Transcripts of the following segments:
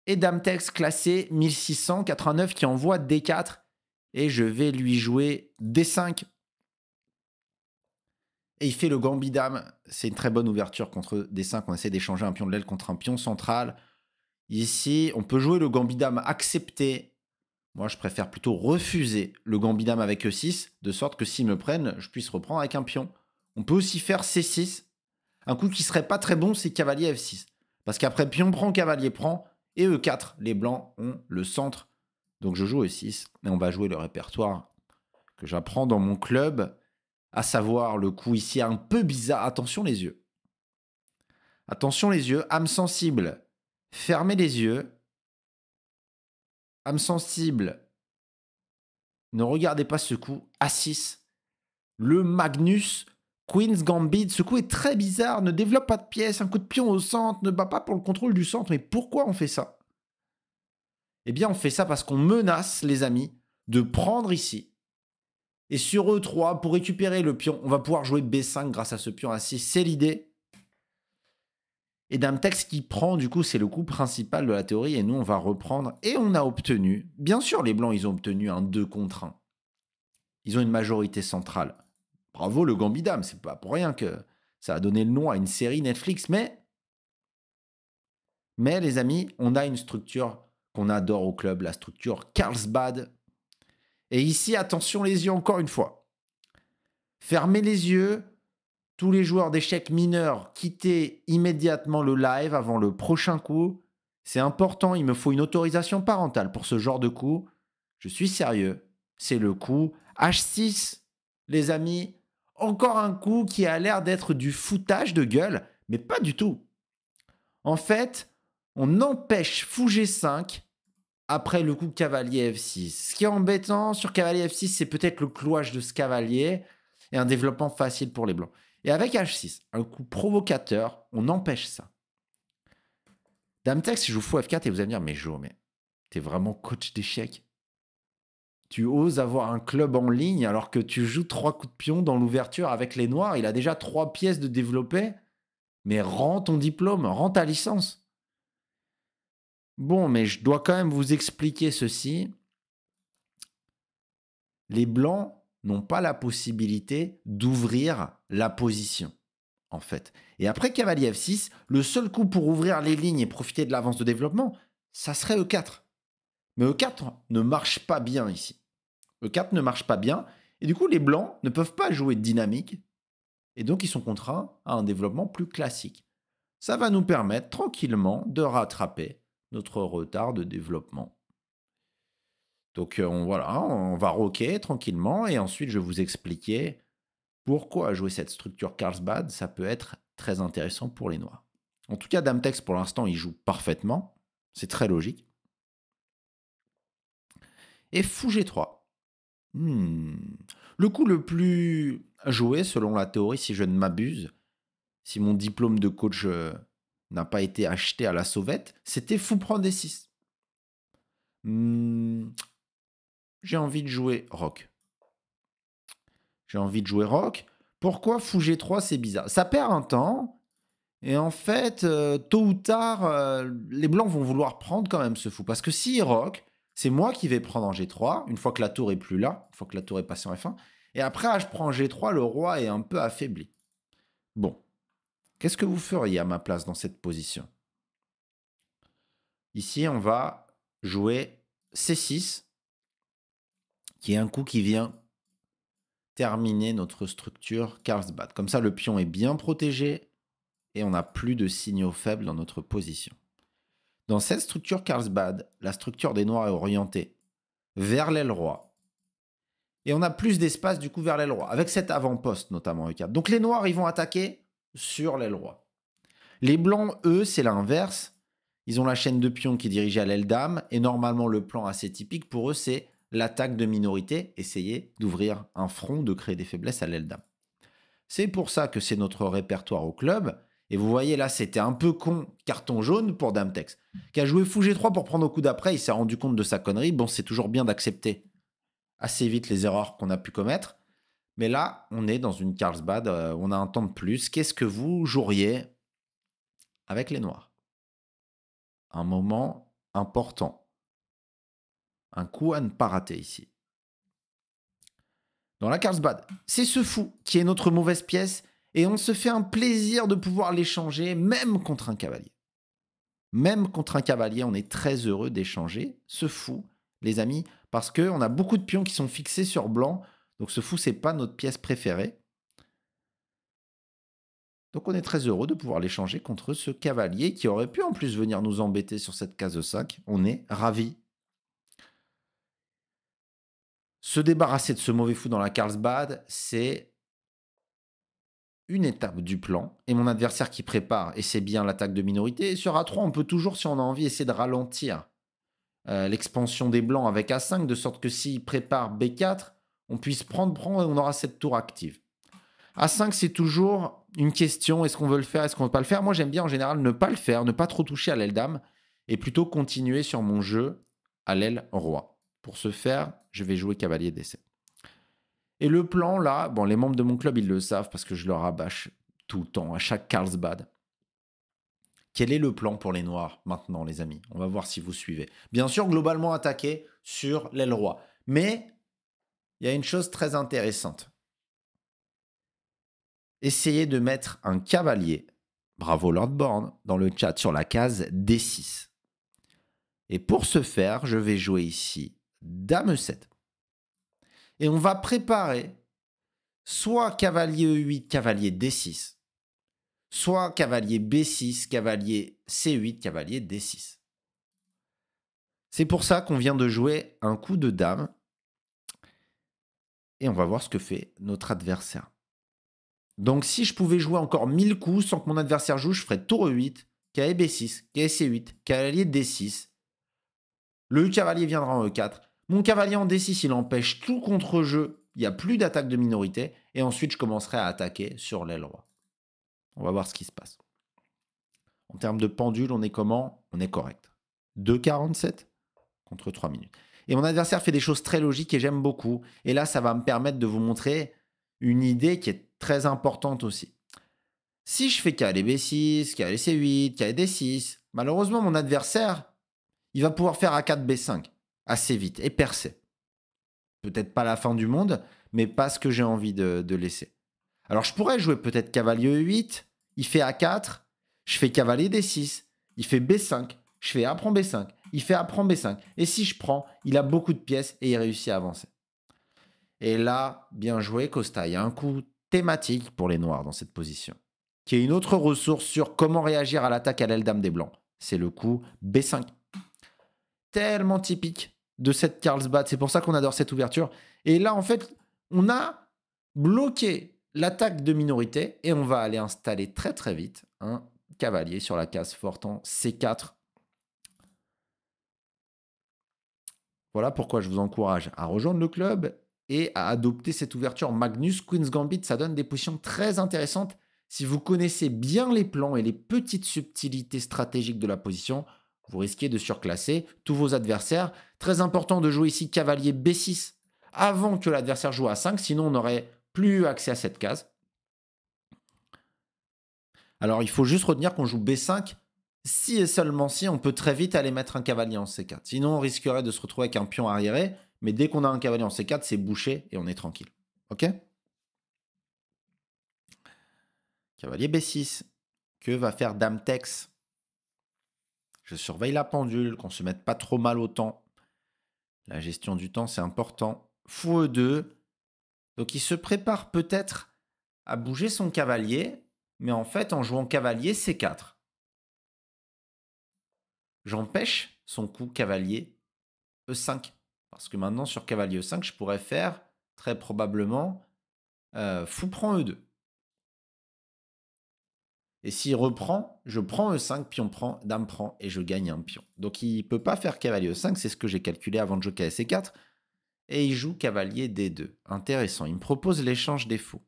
Et Dame Tex classé 1689 qui envoie D4. Et je vais lui jouer D5. Et il fait le gambit dame. C'est une très bonne ouverture contre D5. On essaie d'échanger un pion de l'aile contre un pion central. Ici, on peut jouer le gambit dame accepté. Moi, je préfère plutôt refuser le gambit dame avec E6, de sorte que s'ils me prennent, je puisse reprendre avec un pion. On peut aussi faire C6. Un coup qui serait pas très bon, c'est cavalier F6. Parce qu'après, pion prend, cavalier prend, et E4. Les blancs ont le centre. Donc je joue E6, et on va jouer le répertoire que j'apprends dans mon club, à savoir le coup ici un peu bizarre. Attention les yeux. Attention les yeux, âme sensible. Fermez les yeux. Âme sensible. Ne regardez pas ce coup. A6. Le Magnus Queen's Gambit. Ce coup est très bizarre. Ne développe pas de pièces. Un coup de pion au centre. Ne bat pas pour le contrôle du centre. Mais pourquoi on fait ça? Eh bien, on fait ça parce qu'on menace, les amis, de prendre ici. Et sur E3, pour récupérer le pion, on va pouvoir jouer B5 grâce à ce pion A6. C'est l'idée. Et Dame Tex qui prend, du coup, c'est le coup principal de la théorie. Et nous, on va reprendre. Et on a obtenu, bien sûr, les blancs, ils ont obtenu un 2 contre 1. Ils ont une majorité centrale. Bravo le gambit dame, c'est pas pour rien que ça a donné le nom à une série Netflix. Mais les amis, on a une structure qu'on adore au club, la structure Carlsbad. Et ici, attention les yeux encore une fois. Fermez les yeux. Tous les joueurs d'échecs mineurs, quittez immédiatement le live avant le prochain coup. C'est important, il me faut une autorisation parentale pour ce genre de coup. Je suis sérieux. C'est le coup H6, les amis. Encore un coup qui a l'air d'être du foutage de gueule, mais pas du tout. En fait, on empêche fou G5 après le coup cavalier F6. Ce qui est embêtant sur cavalier F6, c'est peut-être le clouage de ce cavalier et un développement facile pour les blancs. Et avec H6, un coup provocateur, on empêche ça. Dame Tex joue fou F4 et vous allez me dire, mais Jo, mais t'es vraiment coach d'échecs? Tu oses avoir un club en ligne alors que tu joues 3 coups de pion dans l'ouverture avec les noirs. Il a déjà 3 pièces de développer. Mais rends ton diplôme, rends ta licence. Bon, mais je dois quand même vous expliquer ceci. Les blancs n'ont pas la possibilité d'ouvrir la position, en fait. Et après cavalier F6, le seul coup pour ouvrir les lignes et profiter de l'avance de développement, ça serait E4. Mais E4 ne marche pas bien ici. E4 ne marche pas bien. Et du coup, les blancs ne peuvent pas jouer dynamique. Et donc, ils sont contraints à un développement plus classique. Ça va nous permettre tranquillement de rattraper notre retard de développement. Donc voilà, on va rocker tranquillement et ensuite je vais vous expliquer pourquoi jouer cette structure Carlsbad, ça peut être très intéressant pour les noirs. En tout cas, Dame Tex pour l'instant, il joue parfaitement, c'est très logique. Et fou G3. Le coup le plus joué selon la théorie, si je ne m'abuse, si mon diplôme de coach n'a pas été acheté à la sauvette, c'était fou prendre D6. J'ai envie de jouer rock. Pourquoi fou G3, c'est bizarre? Ça perd un temps. Et en fait, tôt ou tard, les blancs vont vouloir prendre quand même ce fou. Parce que s'il rock, c'est moi qui vais prendre en G3, une fois que la tour est plus là, une fois que la tour est passée en F1. Et après, je prends G3, le roi est un peu affaibli. Bon. Qu'est-ce que vous feriez à ma place dans cette position? Ici, on va jouer C6, qui est un coup qui vient terminer notre structure Carlsbad. Comme ça, le pion est bien protégé et on n'a plus de signaux faibles dans notre position. Dans cette structure Carlsbad, la structure des noirs est orientée vers l'aile roi. Et on a plus d'espace du coup vers l'aile roi, avec cet avant-poste notamment E4. Donc les noirs, ils vont attaquer sur l'aile roi. Les blancs, eux, c'est l'inverse. Ils ont la chaîne de pions qui est dirigée à l'aile dame. Et normalement, le plan assez typique pour eux, c'est l'attaque de minorité. Essayer d'ouvrir un front, de créer des faiblesses à l'aile dame. C'est pour ça que c'est notre répertoire au club. Et vous voyez là, c'était un peu con, carton jaune pour Dame Tex, qui a joué fou G3 pour prendre au coup d'après. Il s'est rendu compte de sa connerie. Bon, c'est toujours bien d'accepter assez vite les erreurs qu'on a pu commettre. Mais là, on est dans une Carlsbad. On a un temps de plus. Qu'est-ce que vous joueriez avec les noirs? Un moment important. Un coup à ne pas rater ici. Dans la Carlsbad, c'est ce fou qui est notre mauvaise pièce et on se fait un plaisir de pouvoir l'échanger même contre un cavalier. Même contre un cavalier, on est très heureux d'échanger ce fou, les amis, parce qu'on a beaucoup de pions qui sont fixés sur blanc. Donc ce fou, c'est pas notre pièce préférée. Donc on est très heureux de pouvoir l'échanger contre ce cavalier qui aurait pu en plus venir nous embêter sur cette case 5. On est ravis. Se débarrasser de ce mauvais fou dans la Carlsbad, c'est une étape du plan. Et mon adversaire qui prépare, et c'est bien l'attaque de minorité, et sur A3, on peut toujours, si on a envie, essayer de ralentir l'expansion des blancs avec A5, de sorte que s'il prépare B4, on puisse prendre et on aura cette tour active. A5, c'est toujours une question, est-ce qu'on veut le faire, est-ce qu'on ne veut pas le faire? Moi, j'aime bien en général ne pas le faire, ne pas trop toucher à l'aile dame, et plutôt continuer sur mon jeu à l'aile roi. Pour ce faire, je vais jouer cavalier D7. Et le plan, là, bon, les membres de mon club, ils le savent parce que je leur rabâche tout le temps, à chaque Carlsbad. Quel est le plan pour les noirs maintenant, les amis? On va voir si vous suivez. Bien sûr, globalement attaquer sur l'aile roi. Mais il y a une chose très intéressante. Essayez de mettre un cavalier, bravo Lord Born, dans le chat sur la case D6. Et pour ce faire, je vais jouer ici Dame 7. Et on va préparer soit cavalier E8, cavalier D6, soit cavalier B6, cavalier C8, cavalier D6. C'est pour ça qu'on vient de jouer un coup de dame. Et on va voir ce que fait notre adversaire. Donc si je pouvais jouer encore 1000 coups sans que mon adversaire joue, je ferais tour E8, cavalier B6, cavalier C8, cavalier D6. Le cavalier viendra en E4. Mon cavalier en D6, il empêche tout contre-jeu. Il n'y a plus d'attaque de minorité. Et ensuite, je commencerai à attaquer sur l'aile roi. On va voir ce qui se passe. En termes de pendule, on est comment? On est correct. 2,47 contre 3 minutes. Et mon adversaire fait des choses très logiques et j'aime beaucoup. Et là, ça va me permettre de vous montrer une idée qui est très importante aussi. Si je fais cavalier B6, cavalier C8, cavalier D6, malheureusement, mon adversaire, il va pouvoir faire A4, B5 assez vite et percer. Peut-être pas la fin du monde, mais pas ce que j'ai envie de laisser. Alors, je pourrais jouer peut-être cavalier E8, il fait A4, je fais cavalier D6, il fait B5, je fais A prend B5, il fait A prend B5. Et si je prends, il a beaucoup de pièces et il réussit à avancer. Et là, bien joué Costa, il y a un coup thématique pour les noirs dans cette position, qui est une autre ressource sur comment réagir à l'attaque à l'aile dame des blancs. C'est le coup B5. Tellement typique de cette Carlsbad, c'est pour ça qu'on adore cette ouverture. Et là, en fait, on a bloqué l'attaque de minorité et on va aller installer très très vite un cavalier sur la case forte en C4. Voilà pourquoi je vous encourage à rejoindre le club et à adopter cette ouverture Magnus Queen's Gambit. Ça donne des positions très intéressantes. Si vous connaissez bien les plans et les petites subtilités stratégiques de la position, vous risquez de surclasser tous vos adversaires. Très important de jouer ici cavalier B6 avant que l'adversaire joue à 5, sinon on n'aurait plus accès à cette case. Alors il faut juste retenir qu'on joue B5 si et seulement si on peut très vite aller mettre un cavalier en C4. Sinon on risquerait de se retrouver avec un pion arriéré, mais dès qu'on a un cavalier en C4, c'est bouché et on est tranquille. Ok? Cavalier B6. Que va faire Dame Tex? Je surveille la pendule, qu'on ne se mette pas trop mal au temps. La gestion du temps, c'est important. Fou E2. Donc il se prépare peut-être à bouger son cavalier, mais en fait, en jouant cavalier C4, j'empêche son coup cavalier E5. Parce que maintenant, sur cavalier E5, je pourrais faire très probablement fou prend E2. Et s'il reprend, je prends E5, pion prend, dame prend, et je gagne un pion. Donc il ne peut pas faire cavalier E5, c'est ce que j'ai calculé avant de jouer cavalier C4. Et il joue cavalier D2. Intéressant, il me propose l'échange des fous.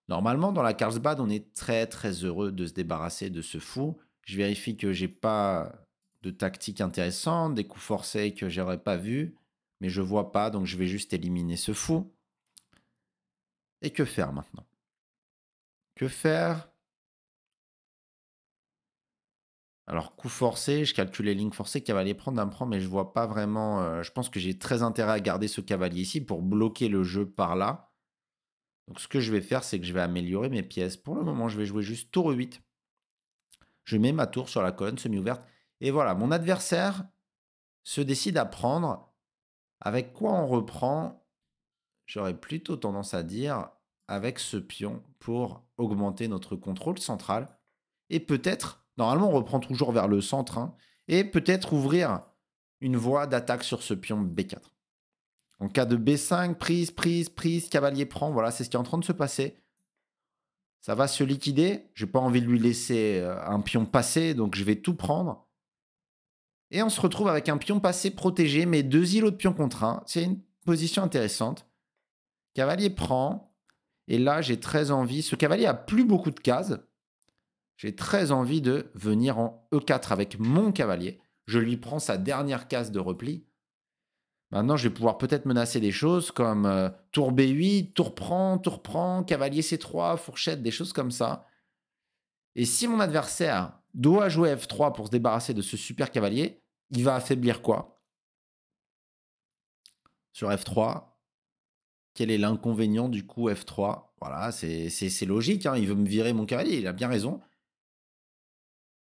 Normalement, dans la Carlsbad, on est très très heureux de se débarrasser de ce fou. Je vérifie que j'ai pas de tactique intéressante, des coups forcés que j'aurais pas vus, mais je vois pas, donc je vais juste éliminer ce fou. Et que faire maintenant? Que faire? Alors, coup forcé, je calcule les lignes forcées, cavalier prend, dame prend, mais je vois pas vraiment. Je pense que j'ai très intérêt à garder ce cavalier ici pour bloquer le jeu par là. Donc, ce que je vais faire, c'est que je vais améliorer mes pièces. Pour le moment, je vais jouer juste tour 8. Je mets ma tour sur la colonne semi-ouverte. Et voilà, mon adversaire se décide à prendre. Avec quoi on reprend? J'aurais plutôt tendance à dire avec ce pion pour augmenter notre contrôle central. Et peut-être, normalement, on reprend toujours vers le centre, hein, et peut-être ouvrir une voie d'attaque sur ce pion B4. En cas de B5, prise, prise, prise, cavalier prend, voilà, c'est ce qui est en train de se passer. Ça va se liquider. Je n'ai pas envie de lui laisser un pion passer, donc je vais tout prendre. Et on se retrouve avec un pion passé protégé, mais 2 îlots de pion contre 1. C'est une position intéressante. Cavalier prend. Et là, j'ai très envie. Ce cavalier a plus beaucoup de cases. J'ai très envie de venir en E4 avec mon cavalier. Je lui prends sa dernière case de repli. Maintenant, je vais pouvoir peut-être menacer des choses comme tour B8, tour prend, cavalier C3, fourchette, des choses comme ça. Et si mon adversaire doit jouer F3 pour se débarrasser de ce super cavalier, il va affaiblir quoi? Sur F3, quel est l'inconvénient du coup F3? Voilà, c'est logique, hein, il veut me virer mon cavalier, il a bien raison.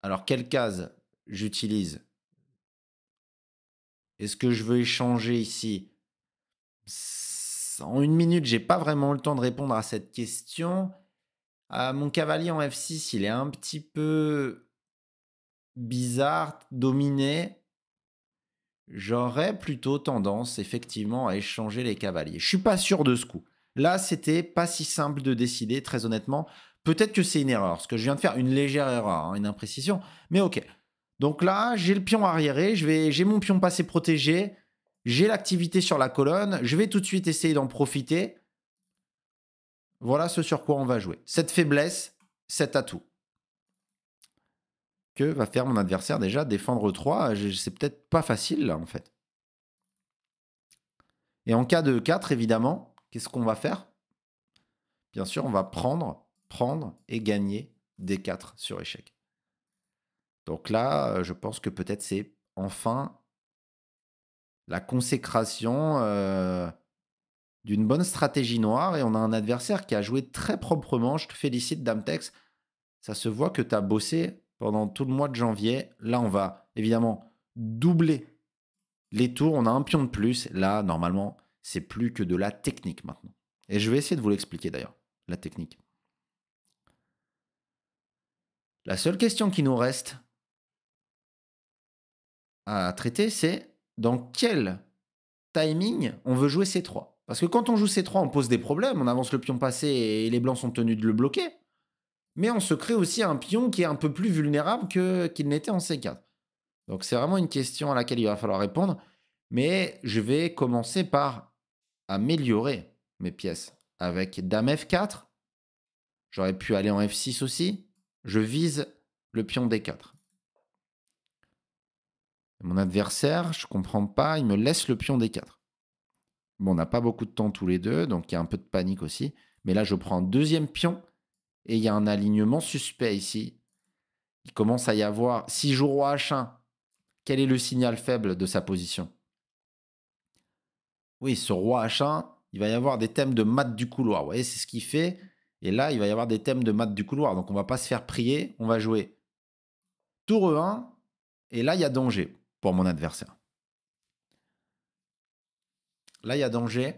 Alors, quelle case j'utilise? Est-ce que je veux échanger ici? En une minute, j'ai pas vraiment le temps de répondre à cette question. Mon cavalier en F6, il est un petit peu bizarre, dominé. J'aurais plutôt tendance, effectivement, à échanger les cavaliers. Je suis pas sûr de ce coup. Là, c'était pas si simple de décider, très honnêtement. Peut-être que c'est une erreur, ce que je viens de faire, une légère erreur, hein, une imprécision. Mais ok. Donc là, j'ai le pion arriéré, j'ai mon pion passé protégé, j'ai l'activité sur la colonne, je vais tout de suite essayer d'en profiter. Voilà ce sur quoi on va jouer. Cette faiblesse, cet atout. Que va faire mon adversaire déjà? Défendre 3, c'est peut-être pas facile là en fait. Et en cas de 4, évidemment, qu'est-ce qu'on va faire? Bien sûr, on va prendre et gagner des 4 sur échec. Donc là, je pense que peut-être c'est enfin la consécration d'une bonne stratégie noire. Et on a un adversaire qui a joué très proprement. Je te félicite, Dametex. Ça se voit que tu as bossé pendant tout le mois de janvier. Là, on va évidemment doubler les tours. On a un pion de plus. Là, normalement, c'est plus que de la technique maintenant. Et je vais essayer de vous l'expliquer d'ailleurs, la technique. La seule question qui nous reste à traiter, c'est dans quel timing on veut jouer C3. Parce que quand on joue C3, on pose des problèmes. On avance le pion passé et les blancs sont tenus de le bloquer. Mais on se crée aussi un pion qui est un peu plus vulnérable qu'il n'était en C4. Donc c'est vraiment une question à laquelle il va falloir répondre. Mais je vais commencer par améliorer mes pièces. Avec Dame F4, j'aurais pu aller en F6 aussi. Je vise le pion D4. Mon adversaire, je ne comprends pas, il me laisse le pion D4. Bon, on n'a pas beaucoup de temps tous les deux, donc il y a un peu de panique aussi. Mais là, je prends un deuxième pion et il y a un alignement suspect ici. Il commence à y avoir, si je joue roi H1, quel est le signal faible de sa position? Oui, ce roi H1, il va y avoir des thèmes de mat du couloir. Vous voyez, c'est ce qu'il fait. Et là, il va y avoir des thèmes de mat du couloir. Donc, on ne va pas se faire prier. On va jouer tour E1. Et là, il y a danger pour mon adversaire. Là, il y a danger.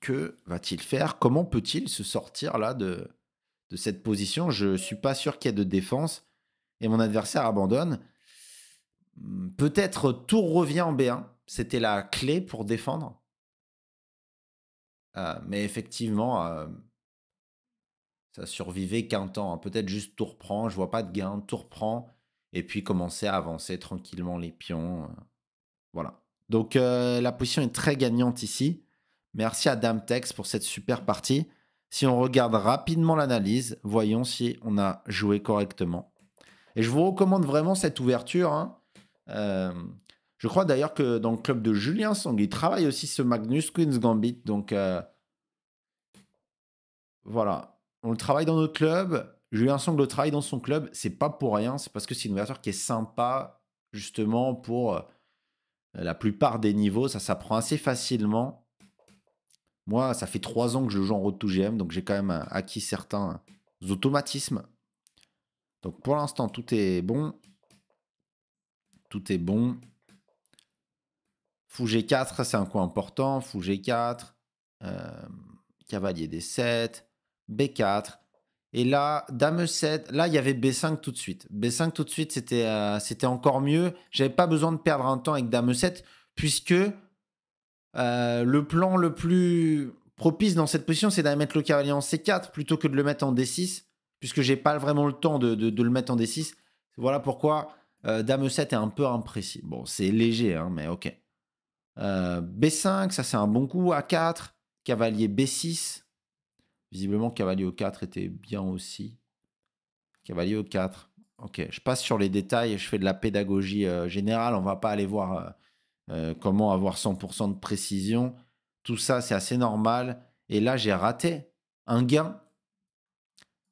Que va-t-il faire? Comment peut-il se sortir là de cette position? Je ne suis pas sûr qu'il y ait de défense. Et mon adversaire abandonne. Peut-être tour revient en B1. C'était la clé pour défendre. Mais effectivement, ça survivait qu'un temps, hein. Peut-être juste tour prend. Je vois pas de gain. Tour prend. Et puis commencer à avancer tranquillement les pions. Voilà. Donc la position est très gagnante ici. Merci à Dametex pour cette super partie. Si on regarde rapidement l'analyse, voyons si on a joué correctement. Et je vous recommande vraiment cette ouverture, hein. Je crois d'ailleurs que dans le club de Julien Song, il travaille aussi ce Magnus Queen's Gambit. Donc voilà, on le travaille dans notre club. J'ai eu un sangle travail dans son club, c'est pas pour rien, c'est parce que c'est une ouverture qui est sympa, justement, pour la plupart des niveaux, ça s'apprend assez facilement. Moi, ça fait 3 ans que je joue en Road to GM, donc j'ai quand même acquis certains automatismes. Donc pour l'instant, tout est bon. Tout est bon. Fou G4, ça c'est un coup important. Fou G4. Cavalier D7. B4. Et là, Dame E7. Là, il y avait B5 tout de suite. B5 tout de suite, c'était encore mieux. J'avais pas besoin de perdre un temps avec Dame E7, puisque le plan le plus propice dans cette position, c'est d'aller mettre le cavalier en C4 plutôt que de le mettre en D6, puisque j'ai pas vraiment le temps de le mettre en D6. Voilà pourquoi Dame E7 est un peu imprécis. Bon, c'est léger, hein, mais ok. B5, ça c'est un bon coup. A4, cavalier B6. Visiblement, cavalier E4 était bien aussi. Cavalier E4. Ok, je passe sur les détails, je fais de la pédagogie générale. On va pas aller voir comment avoir 100% de précision. Tout ça, c'est assez normal. Et là, j'ai raté un gain.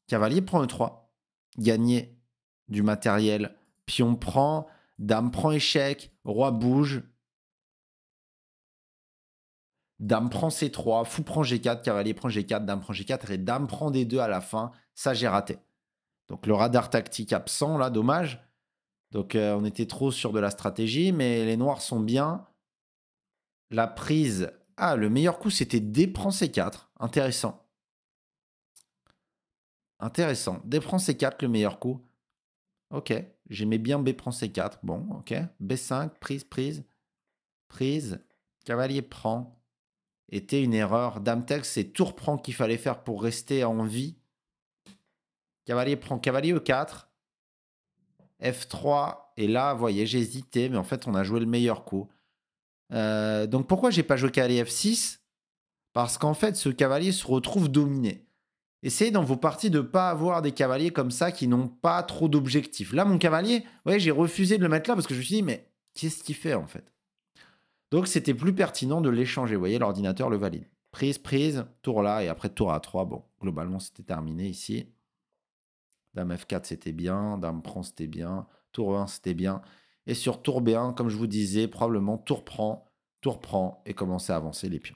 Cavalier prend E3. Gagner du matériel. Pion prend. Dame prend échec. Roi bouge. Dame prend C3. Fou prend G4. Cavalier prend G4. Dame prend G4. Et dame prend D2 à la fin. Ça, j'ai raté. Donc, le radar tactique absent, là, dommage. Donc, on était trop sur de la stratégie. Mais les noirs sont bien. La prise. Ah, le meilleur coup, c'était D prend C4. Intéressant. Intéressant. D prend C4, le meilleur coup. Ok. J'aimais bien B prend C4. Bon, ok. B5, prise, prise. Prise. Cavalier prend. Était une erreur. Dame texte, c'est tour prend qu'il fallait faire pour rester en vie. Cavalier prend. Cavalier E4. F3. Et là, vous voyez, j'ai hésité, mais en fait, on a joué le meilleur coup. Donc, pourquoi j'ai pas joué cavalier F6? Parce qu'en fait, ce cavalier se retrouve dominé. Essayez dans vos parties de ne pas avoir des cavaliers comme ça qui n'ont pas trop d'objectifs. Là, mon cavalier, ouais, j'ai refusé de le mettre là parce que je me suis dit, mais qu'est-ce qu'il fait en fait? Donc, c'était plus pertinent de l'échanger. Vous voyez, l'ordinateur le valide. Prise, prise, tour là et après tour A3. Bon, globalement, c'était terminé ici. Dame F4, c'était bien. Dame prend, c'était bien. Tour 1, c'était bien. Et sur tour B1, comme je vous disais, probablement tour prend et commencer à avancer les pions.